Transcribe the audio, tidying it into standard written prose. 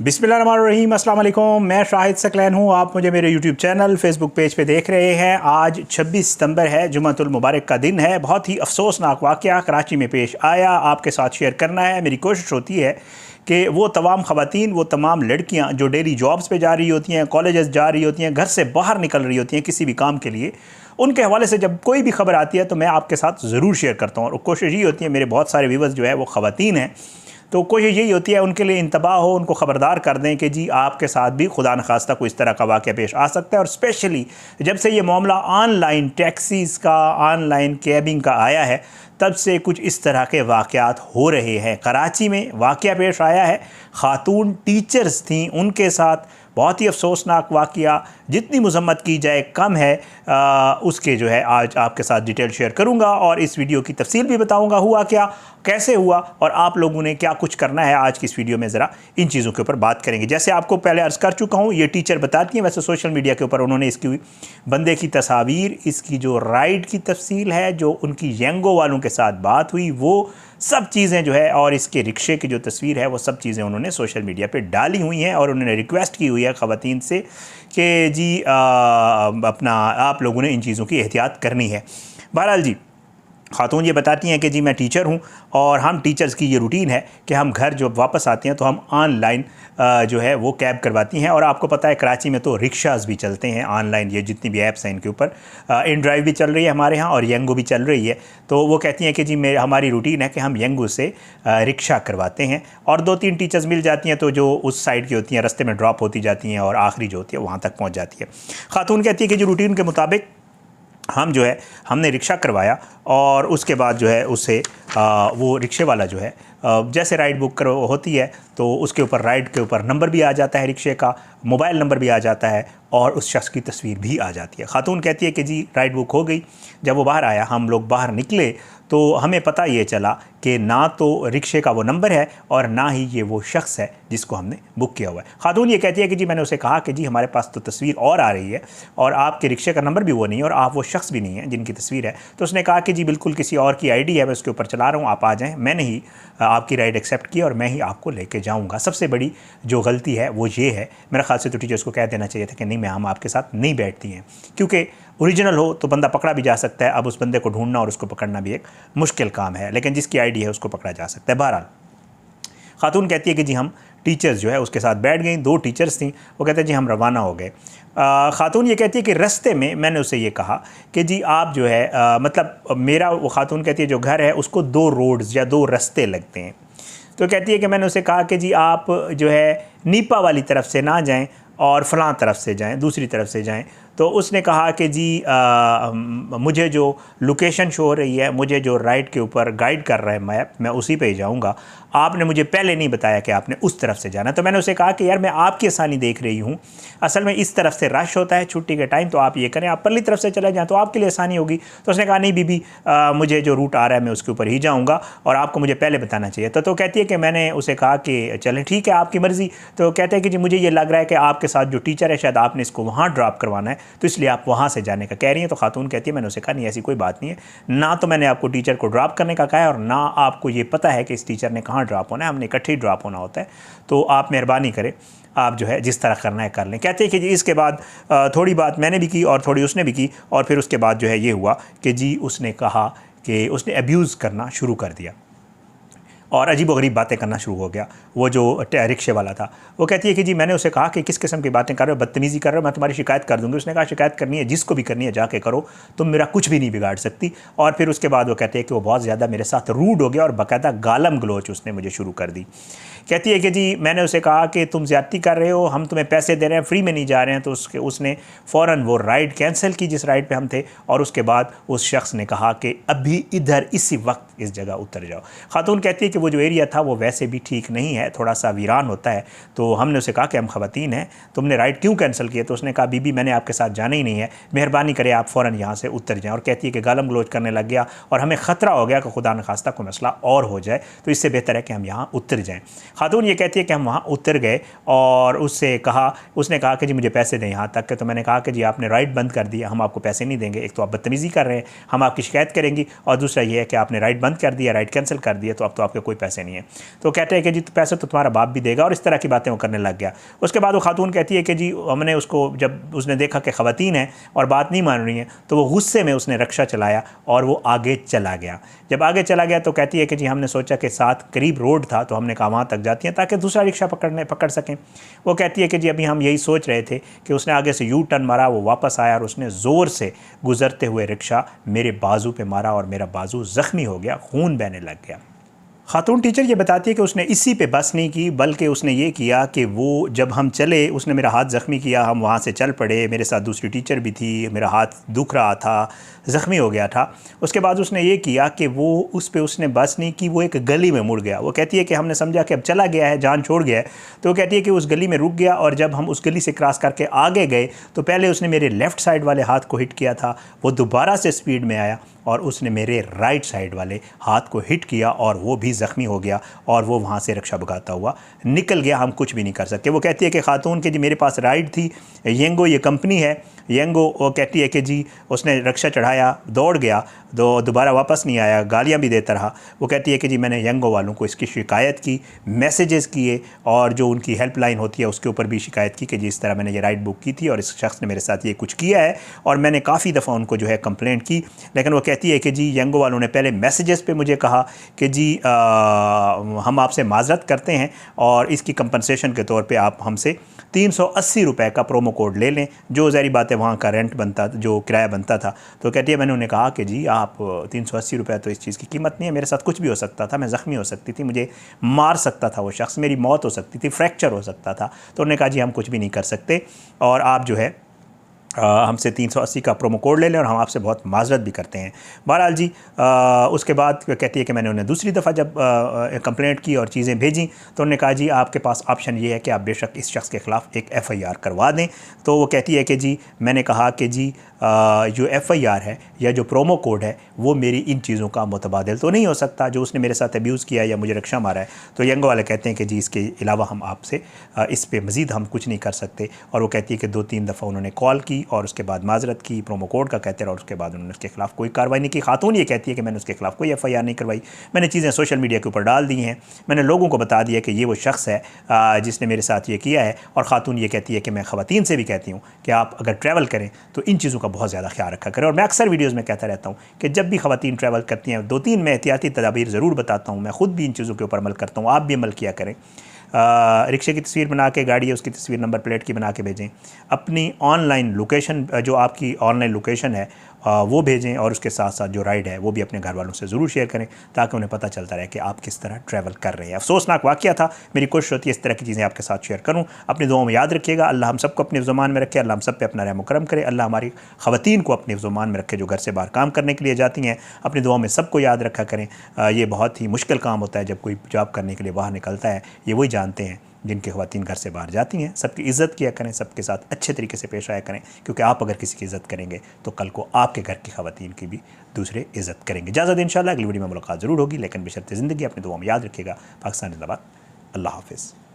बिस्मिल्लाहिर्रहमानिर्रहीम, अस्सलाम वालेकुम। मैं शाहिद सकलैन हूँ। आप मुझे मेरे यूट्यूब चैनल फेसबुक पेज पे देख रहे हैं। आज 26 सितंबर है, जुम्मतुल मुबारक का दिन है। बहुत ही अफसोसनाक वाक़या कराची में पेश आया, आपके साथ शेयर करना है। मेरी कोशिश होती है कि वो तमाम ख़वातीन, वो तमाम लड़कियाँ जो डेली जॉब्स पे जा रही होती हैं, कॉलेजेस जा रही होती हैं, घर से बाहर निकल रही होती हैं किसी भी काम के लिए, उनके हवाले से जब कोई भी खबर आती है तो मैं आपके साथ ज़रूर शेयर करता हूँ। और कोशिश ये होती है, मेरे बहुत सारे व्यूअर्स जो है वो ख़वातीन हैं, तो कोशिश यही होती है उनके लिए इंतबाह हो, उनको ख़बरदार कर दें कि जी आपके साथ भी खुदा न खास्ता कोई इस तरह का वाक़या पेश आ सकता है। और स्पेशली जब से ये मामला ऑनलाइन टैक्सीज़ का, ऑनलाइन कैबिंग का आया है, तब से कुछ इस तरह के वाक़यात हो रहे हैं। कराची में वाक़या पेश आया है, ख़ातून टीचर्स थीं, उनके साथ बहुत ही अफसोसनाक वाक़या, जितनी मज़म्मत की जाए कम है। उसके जो है आज आपके साथ डिटेल शेयर करूँगा और इस वीडियो की तफसील भी बताऊँगा, हुआ क्या, कैसे हुआ और आप लोगों ने क्या कुछ करना है। आज की इस वीडियो में ज़रा इन चीज़ों के ऊपर बात करेंगे। जैसे आपको पहले अर्ज़ कर चुका हूँ, ये टीचर बताती हैं, वैसे सोशल मीडिया के ऊपर उन्होंने इसकी बंदे की तस्वीर, इसकी जो राइड की तफसील है, जो उनकी यंगो वालों के साथ बात हुई, वो सब चीज़ें जो है, और इसके रिक्शे की जो तस्वीर है, वो सब चीज़ें उन्होंने सोशल मीडिया पे डाली हुई हैं। और उन्होंने रिक्वेस्ट की हुई है ख़वातीन से कि जी अपना आप लोगों ने इन चीज़ों की एहतियात करनी है। बहरहाल जी, ख़ातून ये बताती हैं कि जी मैं टीचर हूँ और हम टीचर्स की ये रूटीन है कि हम घर जब वापस आते हैं तो हम ऑनलाइन जो है वो कैब करवाती हैं। और आपको पता है कराची में तो रिक्शाज़ भी चलते हैं ऑनलाइन, ये जितनी भी ऐप्स हैं इनके ऊपर इन ड्राइव भी चल रही है हमारे यहाँ और यंगो भी चल रही है। तो वो कहती हैं कि जी हमारी रूटीन है कि हम यंगो से रिक्शा करवाते हैं और 2-3 टीचर्स मिल जाती हैं, तो जो उस साइड की होती हैं रास्ते में ड्रॉप होती जाती हैं और आखिरी जो होती है वहाँ तक पहुँच जाती है। ख़ातून कहती है कि जो रूटीन के मुताबिक हम जो है हमने रिक्शा करवाया और उसके बाद जो है उससे वो रिक्शे वाला जो है जैसे राइड बुक होती है तो उसके ऊपर राइड के ऊपर नंबर भी आ जाता है, रिक्शे का मोबाइल नंबर भी आ जाता है और उस शख्स की तस्वीर भी आ जाती है। ख़ातून कहती है कि जी राइड बुक हो गई। जब वो बाहर आया, हम लोग बाहर निकले तो हमें पता ये चला कि ना तो रिक्शे का वो नंबर है और ना ही ये वो शख्स है जिसको हमने बुक किया हुआ है। ख़ातून ये कहती है कि जी मैंने उसे कहा कि जी हमारे पास तो तस्वीर और आ रही है और आपके रिक्शे का नंबर भी वो नहीं है और आप वो शख्स भी नहीं है जिनकी तस्वीर है। तो उसने कहा कि जी बिल्कुल किसी और की आईडी है, मैं उसके ऊपर चला रहा हूँ, आप आ जाएँ। मैंने ही आपकी राइड एक्सेप्ट की और मैं ही आपको लेके जाऊँगा। सबसे बड़ी जो गलती है वो ये है, मेरे ख्याल से तो टीचर्स को कह देना चाहिए था कि नहीं, मैं हम आपके साथ नहीं बैठती हैं, क्योंकि ओरिजिनल हो तो बंदा पकड़ा भी जा सकता है। अब उस बंदे को ढूंढना और उसको पकड़ना भी एक मुश्किल काम है, लेकिन जिसकी आईडी है उसको पकड़ा जा सकता है। बहरहाल ख़ातून कहती है कि जी हम टीचर्स जो है उसके साथ बैठ गई, 2 टीचर्स थी। वो कहते हैं जी हम रवाना हो गए। ख़ातून ये कहती है कि रास्ते में मैंने उसे ये कहा कि जी आप जो है मतलब मेरा, वो ख़ातून कहती है जो घर है उसको 2 रोड्स या 2 रास्ते लगते हैं। तो कहती है कि मैंने उसे कहा कि जी आप जो है नीपा वाली तरफ से ना जाएं और फ़लाँ तरफ से जाएं, दूसरी तरफ से जाएं। तो उसने कहा कि जी मुझे जो लोकेशन शो हो रही है, मुझे जो राइड के ऊपर गाइड कर रहा है मैप, मैं उसी पे ही जाऊँगा। आपने मुझे पहले नहीं बताया कि आपने उस तरफ से जाना। तो मैंने उसे कहा कि यार मैं आपकी आसानी देख रही हूँ, असल में इस तरफ से रश होता है छुट्टी के टाइम, तो आप ये करें, आप परली तरफ से चले जाएँ तो आपके लिए आसानी होगी। तो उसने कहा नहीं बीबी, मुझे जो रूट आ रहा है मैं उसके ऊपर ही जाऊँगा और आपको मुझे पहले बताना चाहिए। तो कहती है कि मैंने उसे कहा कि चलें ठीक है, आपकी मर्ज़ी। तो कहते हैं कि जी मुझे ये लग रहा है कि आपके साथ जो टीचर है शायद आपने इसको वहाँ ड्रॉप करवाना है, तो इसलिए आप वहाँ से जाने का कह रही हैं। तो ख़ातून कहती है मैंने उसे कहा नहीं, ऐसी कोई बात नहीं है, ना तो मैंने आपको टीचर को ड्रॉप करने का कहा है और ना आपको ये पता है कि इस टीचर ने कहाँ ड्रॉप होना है, हमने इकट्ठे ही ड्रॉप होना होता है। तो आप मेहरबानी करें, आप जो है जिस तरह करना है कर लें। कहते हैं कि जी इसके बाद थोड़ी बात मैंने भी की और थोड़ी उसने भी की और फिर उसके बाद जो है ये हुआ कि जी उसने कहा कि उसने अब्यूज़ करना शुरू कर दिया और अजीबोगरीब बातें करना शुरू हो गया। वो जो रिक्शे वाला था, वो कहती है कि जी मैंने उसे कहा कि किस किस्म की बातें कर रहे हो, बदतमीज़ी कर रहे हो, मैं तुम्हारी शिकायत कर दूँगी। उसने कहा शिकायत करनी है, जिसको भी करनी है जाके करो, तुम मेरा कुछ भी नहीं बिगाड़ सकती। और फिर उसके बाद वो कहते हैं कि वो बहुत ज़्यादा मेरे साथ रूड हो गया और बाकायदा गालम गलोच उसने मुझे शुरू कर दी। कहती है कि जी मैंने उसे कहा कि तुम ज़्यादती कर रहे हो, हम तुम्हें पैसे दे रहे हैं, फ्री में नहीं जा रहे हैं। तो उसने फ़ौरन वो राइड कैंसिल की जिस राइड पे हम थे और उसके बाद उस शख्स ने कहा कि अभी इधर इसी वक्त इस जगह उतर जाओ। ख़ातून कहती है कि वो जो एरिया था वो वैसे भी ठीक नहीं है, थोड़ा सा वीरान होता है। तो हमने उसे कहा कि हम ख़वातीन हैं, तुमने राइड क्यों कैंसिल किया? तो उसने कहा बीबी मैंने आपके साथ जाना ही नहीं है, मेहरबानी करें आप फ़ौरन यहाँ से उतर जाएँ। और कहती है कि गालम गलोच करने लग गया और हमें ख़तरा हो गया कि खुदा न खास्ता कोई मसला और हो जाए, तो इससे बेहतर है कि हम यहाँ उतर जाएँ। ख़ातून ये कहती है कि हम वहाँ उतर गए और उसने कहा कि जी मुझे पैसे दें यहाँ तक के। तो मैंने कहा कि जी आपने राइड बंद कर दिया, हम आपको पैसे नहीं देंगे। एक तो आप बदतमीज़ी कर रहे हैं, हम आपकी शिकायत करेंगी, और दूसरा ये है कि आपने राइड बंद कर दिया, राइड कैंसिल कर दिया, तो अब तो आपके कोई पैसे नहीं है। तो कहते हैं कि जी पैसे तो तुम्हारा बाप भी देगा, और इस तरह की बातें वो करने लग गया। उसके बाद वो खातून कहती है कि जी हमने उसको, जब उसने देखा कि ख़वातीन है और बात नहीं मान रही हैं, तो वो गुस्से में उसने रक्षा चलाया और वो आगे चला गया। जब आगे चला गया तो कहती है कि जी हमने सोचा कि साथ करीब रोड था, तो हमने कहा वहाँ तक जाती हैं ताकि दूसरा रिक्शा पकड़ सकें। वो कहती है कि जी अभी हम यही सोच रहे थे कि उसने आगे से यू टर्न मारा, वो वापस आया और उसने ज़ोर से गुजरते हुए रिक्शा मेरे बाजू पे मारा और मेरा बाजू ज़ख्मी हो गया, खून बहने लग गया। खातून टीचर ये बताती है कि उसने इसी पे बस नहीं की, बल्कि उसने ये किया कि वो जब हम चले, उसने मेरा हाथ ज़ख्मी किया, हम वहाँ से चल पड़े, मेरे साथ दूसरी टीचर भी थी, मेरा हाथ दुख रहा था, ज़ख्मी हो गया था। उसके बाद उसने ये किया कि वो उस पे उसने बस नहीं की, वो एक गली में मुड़ गया। वो कहती है कि हमने समझा कि अब चला गया है, जान छोड़ गया है, तो वो कहती है कि उस गली में रुक गया, और जब हम उस गली से क्रॉस करके आगे गए तो पहले उसने मेरे लेफ़्ट साइड वाले हाथ को हिट किया था, वो दोबारा से स्पीड में आया और उसने मेरे राइट साइड वाले हाथ को हिट किया और वो भी ज़ख्मी हो गया, और वो वहाँ से रिक्शा भगाता हुआ निकल गया। हम कुछ भी नहीं कर सकते। वो कहती है कि खातून के जी मेरे पास राइड थी, येंगो ये कंपनी है, येंगो। वो कहती है कि जी उसने रिक्शा चढ़ाया, दौड़ गया, दोबारा वापस नहीं आया, गालियाँ भी देता रहा। वो कहती है कि जी मैंने येंगो वालों को इसकी शिकायत की, मैसेजेस किए, और जो उनकी हेल्पलाइन होती है उसके ऊपर भी शिकायत की कि जी इस तरह मैंने ये राइड बुक की थी और इस शख्स ने मेरे साथ ये कुछ किया है, और मैंने काफ़ी दफ़ा उनको जो है कंप्लेंट की। लेकिन वो कहती है कि जी येंगो वालों ने पहले मैसेजेस पे मुझे कहा कि जी हम आपसे माजरत करते हैं और इसकी कंपनसेशन के तौर पे आप हमसे 380 रुपये का प्रोमो कोड ले लें, जो ज़ाहिर बात है वहाँ का रेंट बनता, जो किराया बनता था। तो कहती है मैंने उन्हें कहा कि जी आप 380 रुपये तो इस चीज़ की कीमत नहीं है, मेरे साथ कुछ भी हो सकता था, मैं ज़ख्मी हो सकती थी, मुझे मार सकता था वो शख्स, मेरी मौत हो सकती थी, फ्रैक्चर हो सकता था। तो उन्होंने कहा जी हम कुछ भी नहीं कर सकते, और आप जो है हमसे 380 का प्रोमो कोड ले लें और हम आपसे बहुत माजरत भी करते हैं। बहरहाल जी उसके बाद कहती है कि मैंने उन्हें दूसरी दफ़ा जब कंप्लेंट की और चीज़ें भेजी, तो उन्होंने कहा जी आपके पास ऑप्शन ये है कि आप बेशक इस शख्स के ख़िलाफ़ एक FIR करवा दें। तो वो कहती है कि जी मैंने कहा कि जी जो FIR है या जो प्रोमो कोड है वो मेरी इन चीज़ों का मुतबादिल तो नहीं हो सकता, जो उसने मेरे साथ अब्यूज़ किया या मुझे रिक्शा मारा है। तो येंगो वाले कहते हैं कि जी इसके अलावा हम आपसे इस पर मज़ीद हम कुछ नहीं कर सकते। और वो कहती है कि 2-3 दफ़ा उन्होंने कॉल की और उसके बाद माजरत की, प्रोमो कोड का कहते हैं, और उसके बाद उन्होंने उसके खिलाफ कोई कार्रवाई नहीं की। खातून ये कहती है कि मैंने उसके खिलाफ कोई FIR नहीं करवाई, मैंने चीज़ें सोशल मीडिया के ऊपर डाल दी हैं, मैंने लोगों को बता दिया कि ये वो शख्स है जिसने मेरे साथ ये किया है। और ख़ातून ये कहती है कि मैं ख़वातीन से भी कहती हूँ कि आप अगर ट्रैवल करें तो इन चीज़ों का बहुत ज़्यादा ख्याल रखा करें। और मैं अक्सर वीडियोज़ में कहता रहता हूँ कि जब भी ख़वातीन ट्रैवल करती हैं 2-3 मैं एहतियाती तदाबीर ज़रूर बताता हूँ, मैं ख़ुद भी इन चीज़ों के ऊपर अमल करता हूँ, आप भी अमल किया करें। रिक्शे की तस्वीर बना के, गाड़ी है उसकी तस्वीर नंबर प्लेट की बना के भेजें, अपनी ऑनलाइन लोकेशन जो आपकी ऑनलाइन लोकेशन है वो भेजें, और उसके साथ साथ जो राइड है वो भी अपने घर वालों से ज़रूर शेयर करें ताकि उन्हें पता चलता रहे कि आप किस तरह ट्रैवल कर रहे हैं। अफसोसनाक वाक़या था, मेरी कोशिश होती है इस तरह की चीज़ें आपके साथ शेयर करूँ। अपनी दुआओं में याद रखिएगा, अल्लाह हम सबको अपने ज़ुबान में रखे, अल्लाह हम सब पे अपना रहम करम करे, अल्लाह हमारी ख़वातीन को अपने ज़ुबान में रखे जो घर से बाहर काम करने के लिए जाती हैं। अपनी दुआओं में सबको याद रखा करें। ये बहुत ही मुश्किल काम होता है जब कोई जॉब करने के लिए बाहर निकलता है, ये वही जानते हैं जिनकी ख़वातीन घर से बाहर जाती हैं। सबकी इज़्ज़त किया करें, सबके साथ अच्छे तरीके से पेश आया करें, क्योंकि आप अगर किसी की इज़्ज़त करेंगे तो कल को आपके घर की ख़वातीन की भी दूसरे इज़्ज़त करेंगे। इजाज़त इंशाअल्लाह अगली वीडियो में मुलाकात ज़रूर होगी, लेकिन बशर्ते ज़िंदगी अपनी दुआ में याद रखिएगा। पाकिस्तान जिंदाबाद। अल्लाह हाफ़िज़।